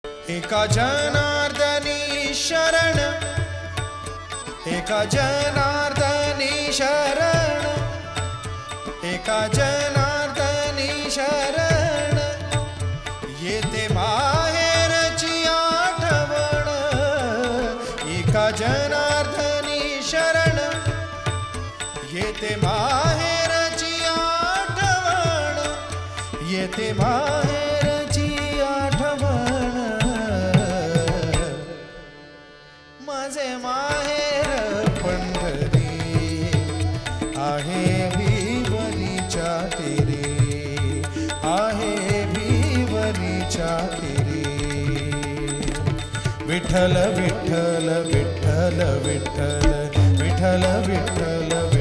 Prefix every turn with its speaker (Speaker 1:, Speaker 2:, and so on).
Speaker 1: एका जनार्दनी शरण, एका जनार्दनी शरण, एका जनार्दनी शरण, येते माहेरची आठवण. एका जनार्दनी शरण, येते माहेरची आठवण, येते माहेरची आठवण. माझे माहेर पंढरी आहे भिवनीच्या तीरी, आहे भिवनीच्या तीरी. विठ्ठल विठ्ठल विठ्ठल विठ्ठल विठ्ठल विठ्ठल